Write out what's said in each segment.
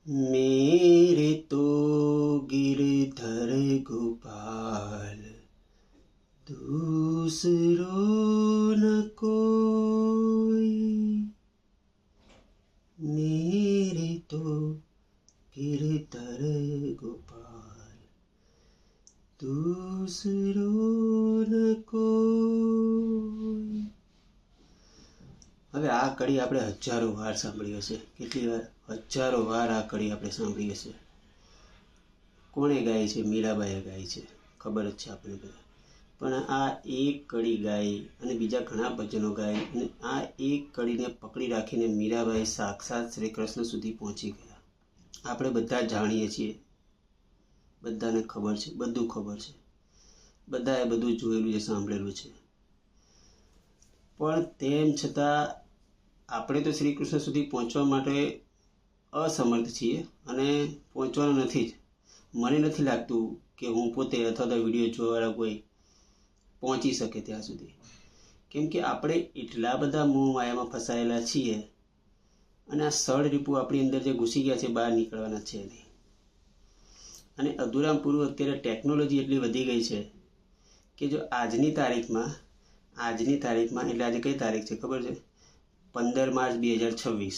मेरे तो गिरधर गोपाल दूसरो न कोई। मेरे तो गिरधर गोपाल दूसरो न कोई। હવે આ કડી આપણે હજારો વાર સાંભળી હશે. કેટલી વાર? હજારો વાર આ કડી આપણે સાંભળી હશે. કોણે ગાય છે? મીરાબાઈએ ગાય છે, ખબર જ છે આપણે બધા. પણ આ એક કડી ગાઈ અને બીજા ઘણા ભજનો ગાય અને આ એક કડીને પકડી રાખીને મીરાબાઈ સાક્ષાત શ્રી કૃષ્ણ સુધી પહોંચી ગયા. આપણે બધા જાણીએ છીએ, બધાને ખબર છે, બધું ખબર છે, બધાએ બધું જોયેલું છે, સાંભળેલું છે. પણ તેમ છતાં આપણે તો શ્રી કૃષ્ણ સુધી પહોંચવા માટે અસમર્થ છીએ અને પહોંચવાનું નથી જ. મને નથી લાગતું કે હું પોતે અથવા તો વિડીયો જોવાવાળા કોઈ પહોંચી શકે ત્યાં સુધી. કેમ કે આપણે એટલા બધા મોહ માયામાં ફસાયેલા છીએ અને આ સળ રીપુ આપણી અંદર જે ઘૂસી ગયા છે બહાર નીકળવાના છે નહીં. અને અધૂરામ પૂરું અત્યારે ટેકનોલોજી એટલી વધી ગઈ છે કે જો આજની તારીખમાં એટલે આજે કઈ તારીખ છે ખબર છે? 15 માર્ચ 2026.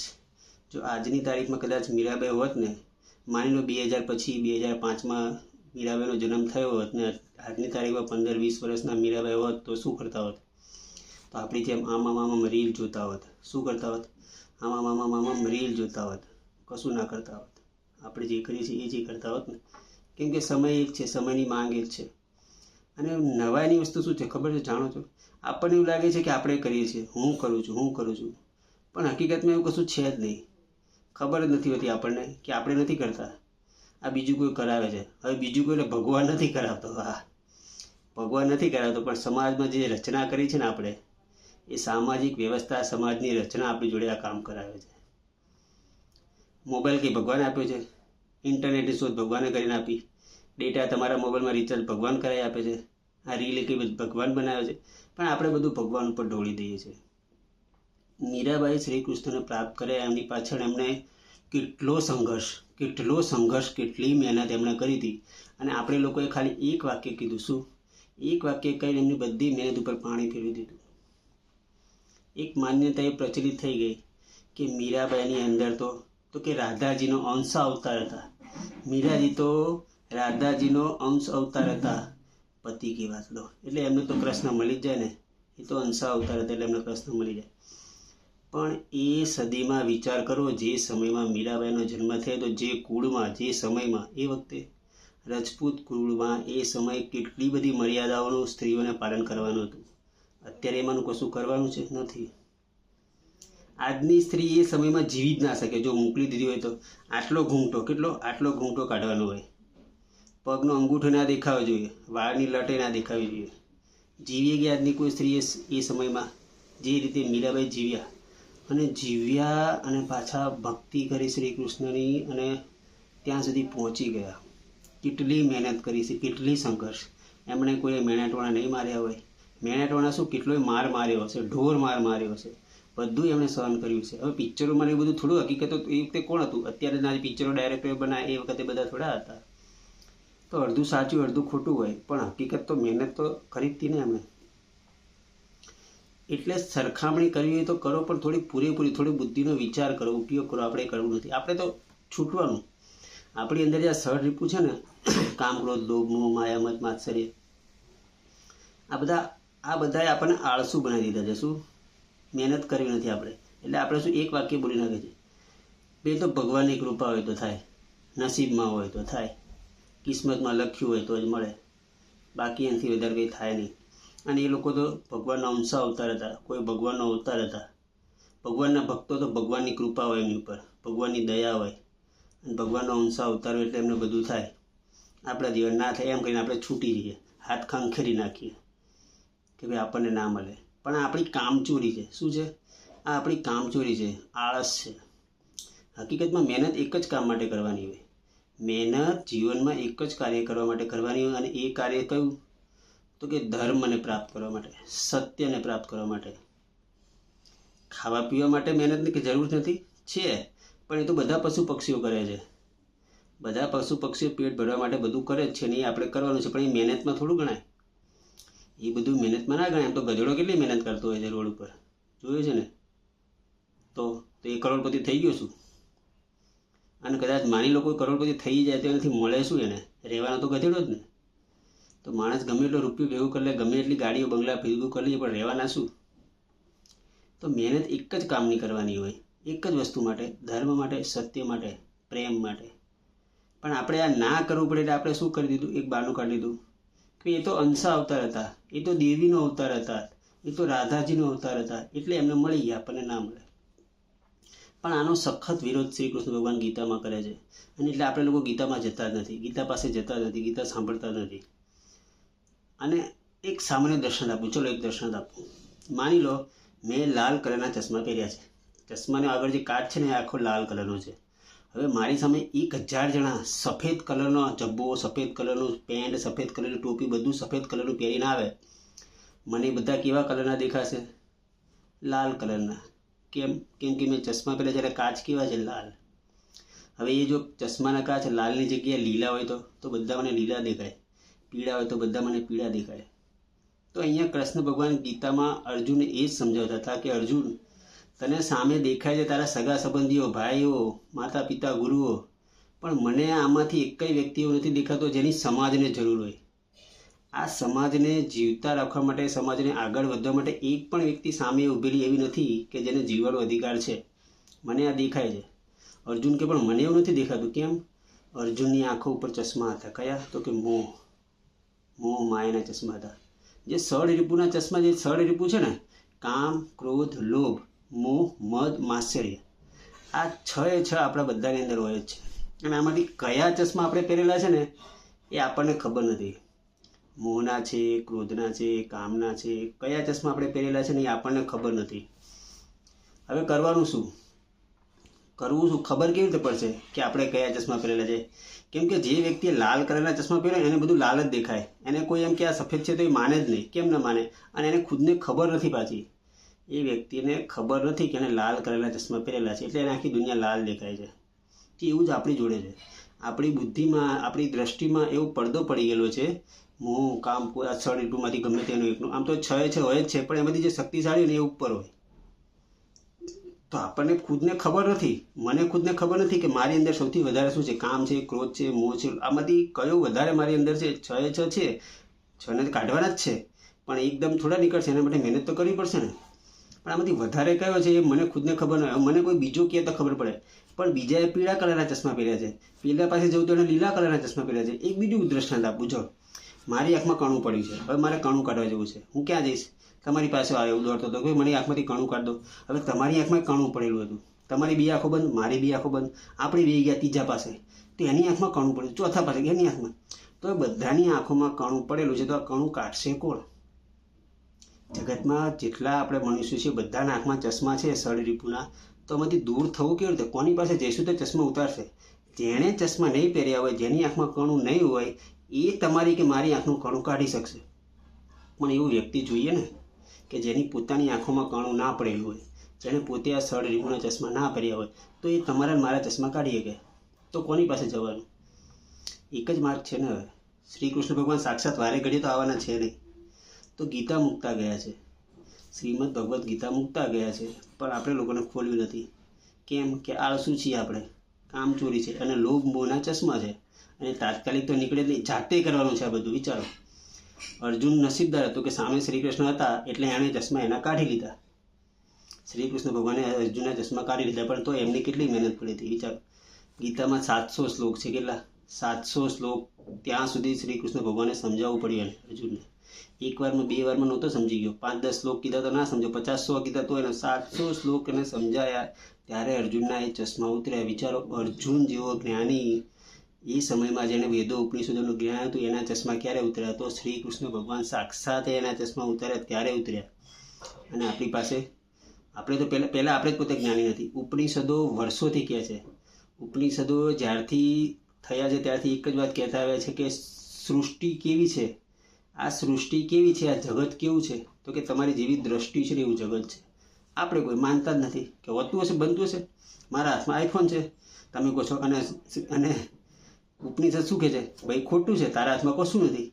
જો આજની તારીખમાં કદાચ મીરાબાઈ હોત ને, માની લો 2000 પછી 2005માં મીરાબાઈનો જન્મ થયો હોત ને આજની તારીખમાં 15-20 વર્ષના મીરાબાઈ હોત તો શું કરતા હોત? તો આપણી જેમ આમાં મામા રીલ જોતા હોત. શું કરતા હોત? આમાં મામા રીલ જોતા હોત, કશું ના કરતા હોત. આપણે જે કરીએ છીએ એ જ કરતા હોત ને. કેમ કે સમય એક છે, સમયની માંગ એક છે. અને નવાઈની વસ્તુ શું છે ખબર છે? જાણો છો? આપણને એવું લાગે છે કે આપણે કરીએ છીએ, હું કરું છું, પણ હકીકતમાં એવું કશું છે જ નહીં. ખબર જ નથી હોતી આપણને કે આપણે નથી કરતા, આ બીજું કોઈ કરાવે છે. હવે બીજું કોઈ એટલે ભગવાન નથી કરાવતો. હા, ભગવાન નથી કરાવતો, પણ સમાજમાં જે રચના કરી છે ને આપણે, એ સામાજિક વ્યવસ્થા, સમાજની રચના આપણી જોડે આ કામ કરાવે છે. મોબાઈલ કંઈ ભગવાને આપ્યો છે? ઇન્ટરનેટની શોધ ભગવાને કરીને આપી. ડેટા તમારા મોબાઈલમાં રિચાર્જ ભગવાન કરાવી આપે છે. આ રીલ કંઈ ભગવાન બનાવે છે, પણ આપણે બધું ભગવાન ઉપર ઢોળી દઈએ છીએ. મીરાબાઈ શ્રી કૃષ્ણને પ્રાપ્ત કર્યા એમની પાછળ એમણે કેટલો સંઘર્ષ, કેટલી મહેનત એમણે કરી હતી. અને આપણે લોકોએ ખાલી એક વાક્ય કીધું. શું? એક વાક્ય કહીને એમની બધી મહેનત ઉપર પાણી ફેરવી દીધું. એક માન્યતા એ પ્રચલિત થઈ ગઈ કે મીરાબાઈની અંદર તો કે રાધાજીનો અંશ અવતાર હતા. મીરાજી તો રાધાજીનો અંશ અવતાર હતા. પતિ કી વાત લો, એટલે એમને તો કૃષ્ણ મળી જ જાય ને. એ તો અંશા અવતાર હતા એટલે એમને કૃષ્ણ મળી જાય. પણ એ સદીમાં વિચાર કરો, જે સમયમાં મીરાબાઈનો જન્મ થયો તો જે કુળમાં, જે સમયમાં, એ વખતે રજપૂત કુળમાં એ સમયે કેટલી બધી મર્યાદાઓનું સ્ત્રીઓને પાલન કરવાનું હતું. અત્યારે એમાંનું કશું કરવાનું છે નથી. આજની સ્ત્રી એ સમયમાં જીવી જ ના શકે. જો મોકલી દીધી હોય તો આટલો ઘૂંઘટો કાઢવાનો હોય, પગનો અંગૂઠો ના દેખાવો જોઈએ, વાળની લટે ના દેખાવી જોઈએ. જીવી ગયા આજની કોઈ સ્ત્રી એ સમયમાં જે રીતે મીરાબાઈ જીવ્યા અને પાછા ભક્તિ કરી શ્રી કૃષ્ણની અને ત્યાં સુધી પહોંચી ગયા. કેટલી મહેનત કરી છે, કેટલી સંઘર્ષ. એમણે કોઈ મેણાટોણા નહીં માર્યા હોય. મેણાટોણા શું, કેટલોય માર માર્યો હશે, ઢોર માર માર્યો હશે, બધું એમણે સહન કર્યું છે. હવે પિક્ચરોમાં એ બધું થોડું હકીકત એ વખતે કોણ હતું? અત્યારે ના પિક્ચરો ડાયરેક્ટર બનાવે એ વખતે બધા થોડા હતા. તો અડધું સાચું અડધું ખોટું હોય, પણ હકીકત તો મહેનત તો કરી જ હતી ને એમણે. એટલે સરખામણી કરવી હોય તો કરો, પણ થોડી પૂરેપૂરી થોડી બુદ્ધિનો વિચાર કરો, ઉપયોગ કરો. આપણે કરવું નથી. આપણે તો છૂટવાનું. આપણી અંદર જે આ સળ રીપું છે ને, કામ, ક્રોધ, લોભ, મોહ, માયા, મત, માત્સર્ય, આ બધાએ આપણને આળસુ બનાવી દીધા છે. શું? મહેનત કરવી નથી આપણે. એટલે આપણે શું એક વાક્ય બોલી નાખે છે, બે તો ભગવાનની કૃપા હોય તો થાય, નસીબમાં હોય તો થાય, કિસ્મતમાં લખ્યું હોય તો જ મળે, બાકી એનાથી વધારે કંઈ થાય નહીં. અને એ લોકો તો ભગવાનના અંશા અવતાર હતા, કોઈ ભગવાનનો અવતાર હતા. ભગવાનના ભક્તો તો ભગવાનની કૃપા હોય એમની ઉપર, ભગવાનની દયા હોય, અને ભગવાનનો અંશા અવતાર હોય એટલે એમને બધું થાય. આપણા જીવન ના થાય એમ કહીને આપણે છૂટી જઈએ, હાથ ખંખેરી નાખીએ કે ભાઈ આપણને ના મળે. પણ આ આપણી કામચોરી છે. શું છે? આ આપણી કામચોરી છે, આળસ છે. હકીકતમાં મહેનત એક જ કામ માટે કરવાની હોય. મહેનત જીવનમાં એક જ કાર્ય કરવા માટે કરવાની હોય. અને એ કાર્ય કયું? તો કે ધર્મને પ્રાપ્ત કરવા માટે, સત્યને પ્રાપ્ત કરવા માટે. ખાવા પીવા માટે મહેનતની જરૂર નથી છે, પણ એ તો બધા પશુ પક્ષીઓ કરે છે. બધા પશુ પક્ષીઓ પેટ ભરવા માટે બધું કરે જ છે ને, એ આપણે કરવાનું છે, પણ એ મહેનતમાં થોડું ગણાય. એ બધું મહેનતમાં ના ગણાય. એમ તો ગધેડો કેટલી મહેનત કરતો હોય છે રોડ ઉપર, જોયું છે ને. તો એ કરોડપતિ થઈ ગયો શું? અને કદાચ માની લો કોઈ કરોડપતિ થઈ જાય તો એનાથી મળે શું? એને રહેવાનો તો ગધેડો જ ને. તો માણસ ગમે એટલો રૂપિયો ભેગું કરી લે, ગમે એટલી ગાડીઓ બંગલા ભેગું કરી લે, પણ રહેવાના શું? તો મહેનત એક જ કામની કરવાની હોય, એક જ વસ્તુ માટે, ધર્મ માટે, સત્ય માટે, પ્રેમ માટે. પણ આપણે આ ના કરવું પડે એટલે આપણે શું કરી દીધું? એક બહાનું કાઢી લીધું કે એ તો અંશા અવતાર હતા, એ તો દેવીનો અવતાર હતા, એ તો રાધાજીનો અવતાર હતા, એટલે એમને મળી ગયા, આપણને ના મળે. પણ આનો સખત વિરોધ શ્રી કૃષ્ણ ભગવાન ગીતામાં કરે છે. અને એટલે આપણે લોકો ગીતામાં જતા જ નથી, ગીતા પાસે જતા નથી, ગીતા સાંભળતા નથી. અને એક સામાન્ય દ્રષ્ટાંત આપું, ચલો એક દ્રષ્ટાંત આપું. માની લો મેં લાલ કલરના ચશ્મા પહેર્યા છે. ચશ્માનો આગળ જે કાચ છે ને એ આખો લાલ કલરનો છે. હવે મારી સામે 1000 જણા સફેદ કલરનો જબ્બો, સફેદ કલરનું પેન્ટ, સફેદ કલરની ટોપી, બધું સફેદ કલરનું પહેરીને આવે. મને બધા કેવા કલરના દેખાશે? લાલ કલરના. કેમ? કેમ કે મેં ચશ્મા પહેર્યા જ્યારે કાચ કેવા છે? લાલ. હવે એ જો ચશ્માના કાચ લાલની જગ્યાએ લીલા હોય તો બધા મને લીલા દેખાય, પીળા હોય તો બધા મને પીળા દેખાય. તો અહીંયા કૃષ્ણ ભગવાન ગીતામાં અર્જુનને એ જ સમજાવતા હતા કે અર્જુન, તને સામે દેખાય છે તારા સગા સંબંધીઓ, ભાઈઓ, માતા પિતા, ગુરુઓ, પણ મને આમાંથી એક કઈ વ્યક્તિ એવો નથી દેખાતો જેની સમાજને જરૂર હોય. આ સમાજને જીવતા રાખવા માટે, સમાજને આગળ વધવા માટે એક પણ વ્યક્તિ સામે ઊભેલી એવી નથી કે જેને જીવવાનો અધિકાર છે. મને આ દેખાય છે. અર્જુન કે પણ મને એવું નથી દેખાતું. કેમ? અર્જુનની આંખો ઉપર ચશ્મા હતા. કયા? તો કે મોહ માયાના ચશ્મા હતા. જે ષડ રિપુના ચશ્મા, જે ષડ રિપુ છે ને, કામ, ક્રોધ, લોભ, મોહ, મદ, માત્સર્ય, આ 6 આપણા બધાની અંદર હોય જ છે. અને આમાંથી કયા ચશ્મા આપણે પહેરેલા છે ને એ આપણને ખબર નથી. મોહના છે, ક્રોધના છે, કામના છે, કયા ચશ્મા આપણે પહેરેલા છે ને એ આપણને ખબર નથી. હવે કરવાનું શું? ખબર કેવી રીતે પડશે કે આપણે કયા ચશ્મા પહેરેલા છે? કેમ કે જે વ્યક્તિએ લાલ કલરના ચશ્મા પહેરે એને બધું લાલ જ દેખાય. એને કોઈ એમ કે આ સફેદ છે તો એ માને જ નહીં. કેમ ન માને? અને એને ખુદને ખબર નથી. પાછી એ વ્યક્તિને ખબર નથી કે એને લાલ કલરના ચશ્મા પહેરેલા છે, એટલે એને આખી દુનિયા લાલ દેખાય છે. કે એવું જ આપણી જોડે છે. આપણી બુદ્ધિમાં, આપણી દ્રષ્ટિમાં એવો પડદો પડી ગયેલો છે. મોહ, કામ, આ 6 ઋતુમાંથી ગમે તેનું એકનું. આમ તો 6 હોય જ છે, પણ એમાંથી જે શક્તિશાળી હોય ને એ ઉપર હોય. તો આપણને ખુદને ખબર નથી, મને ખુદને ખબર નથી કે મારી અંદર સૌથી વધારે શું છે? કામ છે, ક્રોધ છે, મોહ છે. આમાંથી કયો વધારે મારી અંદર છે? 6 છે. 6ને કાઢવાના જ છે, પણ એકદમ થોડા નીકળશે. એના માટે મહેનત તો કરવી પડશે ને. પણ આમાંથી વધારે કયો છે એ મને ખુદને ખબર ન હોય. મને કોઈ બીજો કહે તો ખબર પડે. પણ બીજાએ પીળા કલરના ચશ્મા પહેર્યા છે, પેલા પાસે જવું તો એને લીલા કલરના ચશ્મા પહેર્યા છે. એક બીજું દ્રષ્ટાંત આપું. જો મારી આંખમાં કણું પડ્યું છે, હવે મારે કણું કાઢવા જવું છે. હું ક્યાં જઈશ? તમારી પાસે આવ્યો દોડતો હતો કે મને આંખમાંથી કણું કાઢ દો. હવે તમારી આંખમાં કણું પડેલું હતું, તમારી 2 આંખો બંધ, મારી 2 આંખો બંધ, આપણે 2 ગયા ત્રીજા પાસે, તો એની આંખમાં કણું પડ્યું, ચોથા પાસે એની આંખમાં. તો બધાની આંખોમાં કણું પડેલું છે, તો આ કણું કાઢશે કોણ? જગતમાં જેટલા આપણે મનુષ્યો છે બધાના આંખમાં ચશ્મા છે, ષડ રિપુના. તો આમાંથી દૂર થવું કેવી રીતે? કોની પાસે જઈશું તો ચશ્મા ઉતારશે? જેણે ચશ્મા નહીં પહેર્યા હોય, જેની આંખમાં કણું નહીં હોય, એ તમારી કે મારી આંખનું કણું કાઢી શકશે. પણ એવું વ્યક્તિ જોઈએ ને કે જેની પોતાની આંખોમાં કણું ના પડેલું હોય, જેણે પોતે આ ષડ રિપુના ચશ્મા ના પહેર્યા હોય, તો એ તમારા મારા ચશ્મા કાઢી શકે. તો કોની પાસે જવાનું? એક જ માર્ગ છે ને. હવે શ્રી કૃષ્ણ ભગવાન સાક્ષાત વારે ઘડીએ તો આવવાના છે નહીં. તો ગીતા મૂકતા ગયા છે, શ્રીમદ ભગવદ્ ગીતા મૂકતા ગયા છે, પણ આપણે લોકોને ખોલ્યું નથી. કેમ? કે આળસુ છીએ આપણે, કામચોરી છે અને લોભ મોહના ચશ્મા છે. અને તાત્કાલિક તો નીકળે નહીં, જાતે કરવાનું છે આ બધું. વિચારો, અર્જુન નસીબદાર હતો કે સામે શ્રી કૃષ્ણ હતા, એટલે એણે ચશ્મા એના કાઢી લીધા. શ્રી કૃષ્ણ ભગવાને અર્જુનના ચશ્મા કાઢી લીધા, પણ તો એમની કેટલી મહેનત પડી હતી. વિચારો, ગીતામાં 700 શ્લોક છે. કેટલા? 700 શ્લોક. ત્યાં સુધી શ્રી કૃષ્ણ ભગવાને સમજાવવું પડ્યું એને, અર્જુનને. 1 વારમાં 2 વારમાં નહોતો સમજી ગયો. 5-10 શ્લોક કીધા તો ના સમજો, 50-100 કીધા તો એને 700 શ્લોક એને સમજાયા, ત્યારે અર્જુનના એ ચશ્મા ઉતર્યા. વિચારો, અર્જુન જેવો જ્ઞાની, એ સમયમાં જેને વેદો ઉપનિષદોનું જ્ઞાન હતું, એના ચશ્મા ક્યારે ઉતર્યા? તો શ્રી કૃષ્ણ ભગવાન સાક્ષાત એના ચશ્મા ઉતાર્યા ત્યારે ઉતર્યા. અને આપણી પાસે, આપણે તો પહેલાં આપણે જ પોતે જ્ઞાની નથી. ઉપનિષદો વર્ષોથી કહે છે. ઉપનિષદો જ્યારથી થયા છે ત્યારથી એક જ વાત કહેતા આવ્યા છે કે સૃષ્ટિ કેવી છે, આ સૃષ્ટિ કેવી છે, આ જગત કેવું છે? તો કે તમારી જેવી દ્રષ્ટિ છે એવું જગત છે. આપણે કોઈ માનતા જ નથી કે હોતું હશે, બનતું હશે. મારા હાથમાં આઈફોન છે, તમે કહો છો, અને ઉપનિષદ શું કહે છે? ભાઈ ખોટું છે, તારા હાથમાં કશું નથી.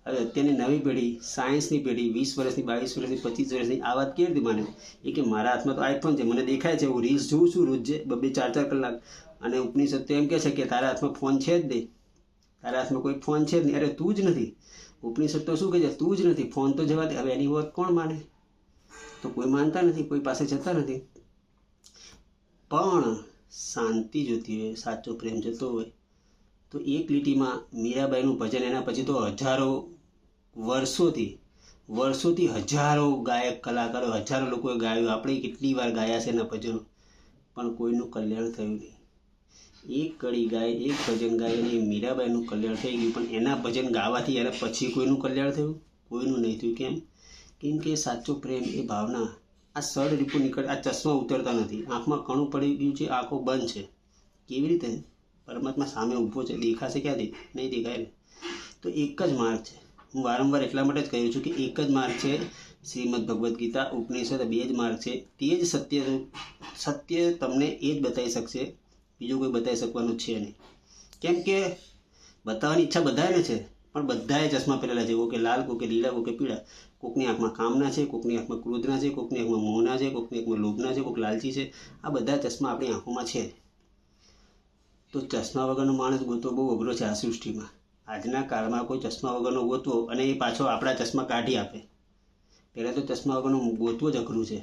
હવે અત્યારની નવી પેઢી, સાયન્સની પેઢી, 20 વર્ષની, 22 વર્ષની, 25 વર્ષની આ વાત કેવી રીતે માને? એ કે મારા હાથમાં તો આઈફોન છે, મને દેખાય છે, હું રીલ્સ જોઉં છું રોજ 2-4 કલાક. અને ઉપનિષદ તો એમ કહે છે કે તારા હાથમાં ફોન છે જ નહીં, તારા હાથમાં કોઈ ફોન છે જ નહીં. અરે તું જ નથી. ઉપનિષદ તો શું કહે છે? તું જ નથી, ફોન તો જવા દે. હવે એની વાત કોણ માને? તો કોઈ માનતા નથી, કોઈ પાસે જતા નથી. પણ શાંતિ જોતી હોય, સાચો પ્રેમ જતો હોય તો એક લીટીમાં મીરાબાઈનું ભજન, એના પછી તો હજારો વર્ષોથી હજારો ગાયક કલાકારો, હજારો લોકોએ ગાયું. આપણે કેટલી વાર ગાયા છે એના ભજનો, પણ કોઈનું કલ્યાણ થયું નહીં. એક કડી ગાય, એક ભજન ગાય અને મીરાબાઈનું કલ્યાણ થઈ ગયું. પણ એના ભજન ગાવાથી એના પછી કોઈનું કલ્યાણ થયું? કોઈનું નહીં થયું. કેમ? કેમ કે સાચો પ્રેમ એ ભાવના, આ સળ રીપું નીકળે, આ ચશ્મા ઉતરતા નથી, આંખમાં કણું પડી ગયું છે, આંખો બંધ છે. કેવી રીતે? પરમાત્મા સામે ઊભો છે, દેખાશે ક્યાંથી? નહીં દેખાય ને. તો એક જ માર્ગ છે. હું વારંવાર એટલા માટે જ કહ્યું છું કે એક જ માર્ગ છે, શ્રીમદ ભગવદ્ ગીતા, ઉપનિષદ, 2 જ માર્ગ છે. તે જ સત્ય તમને એ જ બતાવી શકશે, બીજું કોઈ બતાવી શકવાનું છે નહીં. કેમ કે બતાવવાની ઈચ્છા બધાને છે, પણ બધાએ ચશ્મા પહેરેલા છે. કોકે લાલ, કોકે લીલા, કોકે પીળા. કોકની આંખમાં કામના છે, કોકની આંખમાં ક્રોધના છે, કોકની આંખમાં મોહના છે, કોકની આંખમાં લોભના છે, કોક લાલચી છે. આ બધા ચશ્મા આપણી આંખોમાં છે. તો ચશ્મા વગરનો માણસ ગોતવો બહુ અઘરો છે આ સૃષ્ટિમાં. આજના કાળમાં કોઈ ચશ્મા વગરનો ગોતવો, અને એ પાછો આપણા ચશ્મા કાઢી આપે. પહેલાં તો ચશ્મા વગરનો ગોતવો જ અઘરું છે.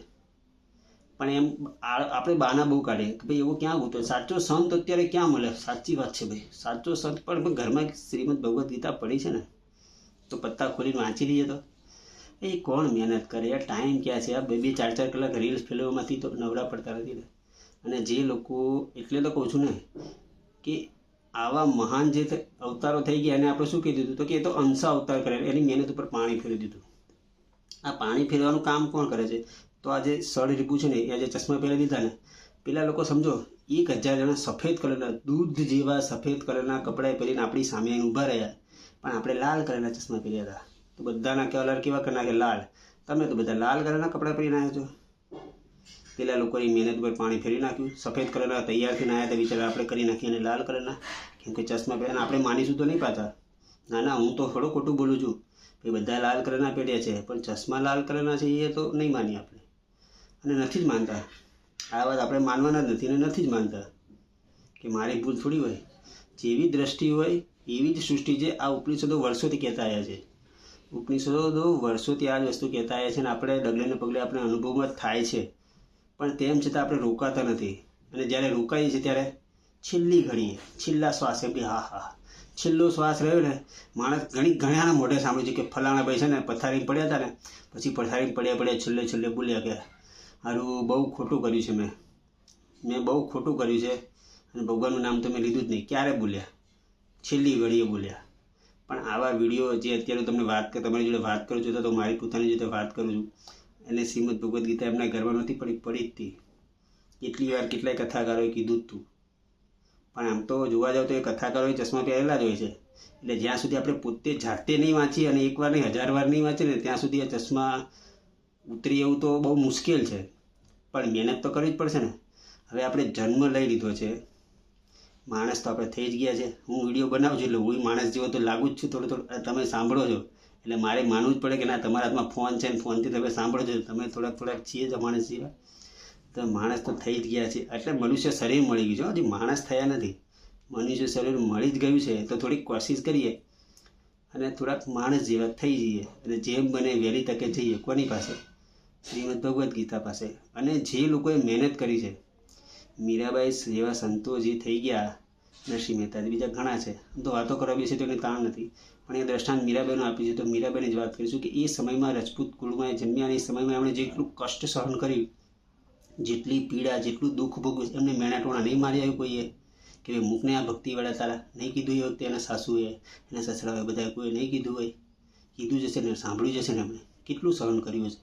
પણ એમ આપણે બહાના બહુ કાઢીએ કે ભાઈ એવો ક્યાં ગોતો? સાચો સંત અત્યારે ક્યાં મળે? સાચી વાત છે ભાઈ, સાચો સંત પણ ઘરમાં શ્રીમદ ભગવદ્ ગીતા પડી છે ને, તો પત્તા ખોલીને વાંચી લઈએ. તો એ કોણ મહેનત કરે યાર? ટાઈમ ક્યાં છે? આ 2-4 કલાક રીલ્સ ફેરવવામાંથી તો નવરા પડતા નથી ને. અને જે લોકો, એટલે તો કહું છું ને કે આવા મહાન જે અવતારો થઈ ગયા, એને આપણે શું કહી દીધું? તો કે એ તો અંશા અવતાર કરે, એની મહેનત ઉપર પાણી ફેરવી દીધું. આ પાણી ફેરવાનું કામ કોણ કરે છે? તો આ જે સળ રીપું છે ને, એ જે ચશ્મા પહેરી દીધા ને, પેલા લોકો સમજો 1000 જણા સફેદ કલરના, દૂધ જેવા સફેદ કલરના કપડાં પહેરીને આપણી સામે ઊભા રહ્યા, પણ આપણે લાલ કલરના ચશ્મા પહેર્યા હતા. તો બધાના કલર કેવા કરી નાખે? લાલ. તમે તો બધા લાલ કલરના કપડાં પહેરીને આવ્યા છો. પેલા લોકોની મહેનત પર પાણી ફેરી નાખ્યું. સફેદ કલરના તૈયાર થઈને આવ્યા હતા, બિચારા આપણે કરી નાખીએ અને લાલ કલરના. કેમ કે ચશ્મા પહેરીને આપણે માનીશું તો નહીં પાછા. ના, હું તો થોડું ખોટું બોલું છું. એ બધા લાલ કલરના પહેર્યા છે, પણ ચશ્મા લાલ કલરના છે એ તો નહીં માનીએ આપણે, અને નથી જ માનતા. આ વાત આપણે માનવાના જ નથી, અને નથી જ માનતા. કે મારી ભૂલ થોડી હોય. જેવી દ્રષ્ટિ હોય એવી જ સૃષ્ટિ છે. આ ઉપનિષદો વર્ષોથી કહેતા આવ્યા છે. ઉપનિષદો વર્ષોથી આ જ વસ્તુ કહેતા આવ્યા છે, અને આપણે ડગલે ને પગલે આપણે અનુભવમાં જ થાય છે. પણ તેમ છતાં આપણે રોકાતા નથી. અને જ્યારે રોકાઈએ છીએ ત્યારે છેલ્લી ઘડીએ, છેલ્લા શ્વાસે બી હા, છેલ્લો શ્વાસ રહ્યો ને, માણસ ઘણાના મોઢે સાંભળ્યું છે કે ફલાણા ભાઈ છે ને પથારી પડ્યા હતા ને, પછી પથારી પડ્યા છેલ્લે બોલ્યા કે હારું બહુ ખોટું કર્યું છે, મેં બહુ ખોટું કર્યું છે, અને ભગવાનનું નામ તો મેં લીધું જ નહીં. ક્યારે બોલ્યા? છેલ્લી ઘડીએ બોલ્યા. પણ આવા વિડીયો જે અત્યારે તમને તમારી જોડે વાત કરું છું, તો મારી પોતાની જોડે વાત કરું છું, અને શ્રીમદ ભગવદ્ ગીતા એમના ઘરમાં નથી પડી જ હતી. કેટલી વાર કેટલાય કથાકારોએ કીધું જ હતું. પણ આમ તો જોવા જાવ તો એ કથાકારોએ ચશ્મા પહેરેલા જ હોય છે. એટલે જ્યાં સુધી આપણે પોતે જાતે નહીં વાંચીએ, અને 1 વાર નહીં 1000 વાર નહીં વાંચીએ ને, ત્યાં સુધી આ ચશ્મા ઉતરી એવું તો બહુ મુશ્કેલ છે. પણ મહેનત તો કરવી જ પડશે ને. હવે આપણે જન્મ લઈ લીધો છે, માણસ તો આપણે થઈ જ ગયા છે. હું વિડીયો બનાવું છું એટલે હું માણસ જેવો તો લાગુ જ છું. થોડું તમે સાંભળો છો એટલે મારે માનવું જ પડે કે ના, તમારા હાથમાં ફોન છે ને ફોનથી તમે સાંભળો છો. તમે થોડાક છીએ જ માણસ જેવા. તો માણસ તો થઈ જ ગયા છે. એટલે મનુષ્ય શરીર મળી ગયું છે, હજી માણસ થયા નથી. મનુષ્ય શરીર મળી જ ગયું છે, તો થોડીક કોશિશ કરીએ અને થોડાક માણસ જેવા થઈ જઈએ. અને જેમ બને વહેલી તકે જઈએ કોની પાસે? શ્રીમદ ભગવદ્ ગીતા પાસે. અને જે લોકોએ મહેનત કરી છે, મીરાબાઈ જેવા સંતો જે થઈ ગયા, નરસિંહ મહેતા, બીજા ઘણા છે. તો વાતો કરવા બેસે તો એને તાણ નથી, પણ એ દ્રષ્ટાંત મીરાબાઈનું આપ્યું છે. તો મીરાબાઈની જ વાત કરીશું કે એ સમયમાં રજપૂત કુળમાં જન્મ્યા, અને એ સમયમાં એમણે જેટલું કષ્ટ સહન કર્યું, જેટલી પીડા, જેટલું દુઃખ ભોગવ્યું, એમને મેણાટોણા નહીં મારી આવ્યું કોઈએ કે ભાઈ મૂકને આ ભક્તિવાળા તારા, નહીં કીધું એ વખતે એના સાસુએ, એના સસરાએ, બધા કોઈ નહીં કીધું હોય. કીધું જશે ને, સાંભળ્યું જશે ને, એમણે કેટલું સહન કર્યું છે.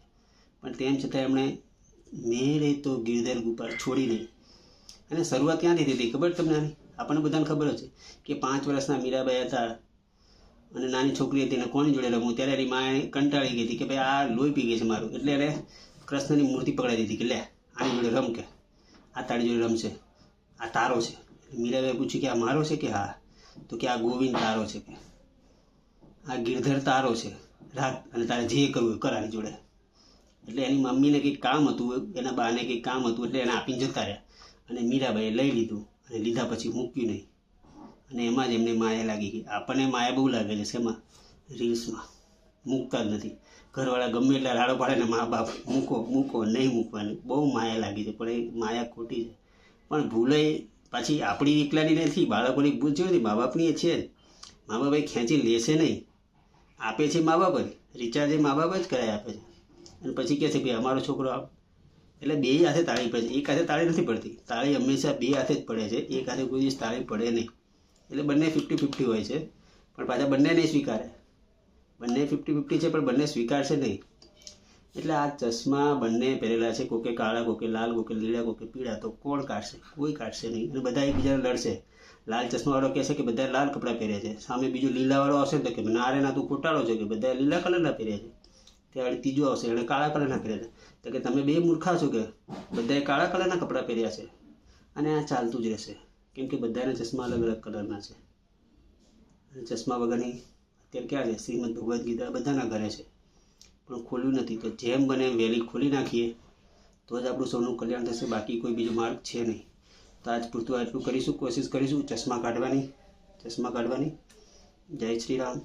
પણ તેમ છતાં એમણે મેરે તો ગિરધર ગુપાળ છોડી નહીં. અને શરૂઆત ક્યાંથી થઈ હતી ખબર તમને? આપણને બધાને ખબર છે કે 5 વર્ષના મીરાબાઈ હતા, અને નાની છોકરી હતી, ને કોની જોડે રમવું? ત્યારે એની માએ કંટાળી ગઈ હતી કે ભાઈ આ લોહી પી ગઈ છે મારું. એટલે એને કૃષ્ણની મૂર્તિ પકડાઈ દીધી કે લે આની જોડે રમ, કે આ તારી જોડે રમશે, આ તારો છે. મીરાબાઈએ પૂછ્યું કે આ મારો છે કે હા? તો કે આ ગોવિંદ તારો છે, કે આ ગિરધર તારો છે, રાખ અને તારે જે કરવું એ કરાની જોડે. એટલે એની મમ્મીને કંઈક કામ હતું, એના બાને કંઈક કામ હતું, એટલે એને આપીને જતા રહ્યા. અને મીરાબાઈએ લઈ લીધું અને લીધા પછી મૂક્યું નહીં. અને એમાં જ એમને માયા લાગી ગઈ. આપણને માયા બહુ લાગે છે શેમાં? રીલ્સમાં. મૂકતા જ નથી. ઘરવાળા ગમે એટલા રાડો પાડે ને મા બાપ મૂકો નહીં મૂકવાની, બહુ માયા લાગી છે. પણ એ માયા ખોટી છે. પણ ભૂલે પાછી આપણી એકલાની નથી, બાળકોની ભૂલ છે, મા બાપની એ છે. મા બાપ એ ખેંચી લેશે નહીં, આપે છે મા બાપ જ, રિચાર્જ એ મા બાપ જ કરાવી આપે છે. અને પછી કહે છે ભાઈ અમારો છોકરો આપ. એટલે બે હાથે તાળી પડે છે. એક હાથે તાળી નથી પડતી. તાળી હંમેશા બે હાથે જ પડે છે, એક હાથે કોઈ દિવસ તાળી પડે નહીં. એટલે બંને 50-50 હોય છે. પણ પાછા બંને નહીં સ્વીકારે. બંને 50-50 છે, પણ બંને સ્વીકારશે નહીં. એટલે આ ચશ્મા બંને પહેરેલા છે, કોકે કાળા, કોકે લાલ, કોકે લીલા, કોકે પીળા. તો કોણ કાઢશે? કોઈ કાઢશે નહીં. અને બધા એકબીજાને લડશે. લાલ ચશ્માવાળો કહેશે કે બધા લાલ કપડાં પહેરે છે, સામે બીજો લીલાવાળો આવશે તો કે ના રે ના તું ખોટાડો છે, કે બધા લીલા કલરના પહેરે છે. ત્યારે ત્રીજો આવશે એને કાળા કલરના પહેર્યા છે, તો કે તમે બે મૂર્ખા છો, કે બધાએ કાળા કલરના કપડાં પહેર્યા છે. અને આ ચાલતું જ રહેશે, કેમ કે બધાના ચશ્મા અલગ અલગ કલરના છે. અને ચશ્મા વગરની અત્યારે ક્યાં છે? શ્રીમદ ભગવદ્ ગીતા બધાના ઘરે છે, પણ ખોલ્યું નથી. તો જેમ બને એમ વહેલી ખોલી નાખીએ તો જ આપણું સૌનું કલ્યાણ થશે. બાકી કોઈ બીજો માર્ગ છે નહીં. તો આજ પૂરતું આટલું કરીશું, કોશિશ કરીશું ચશ્મા કાઢવાની. જય શ્રી રામ.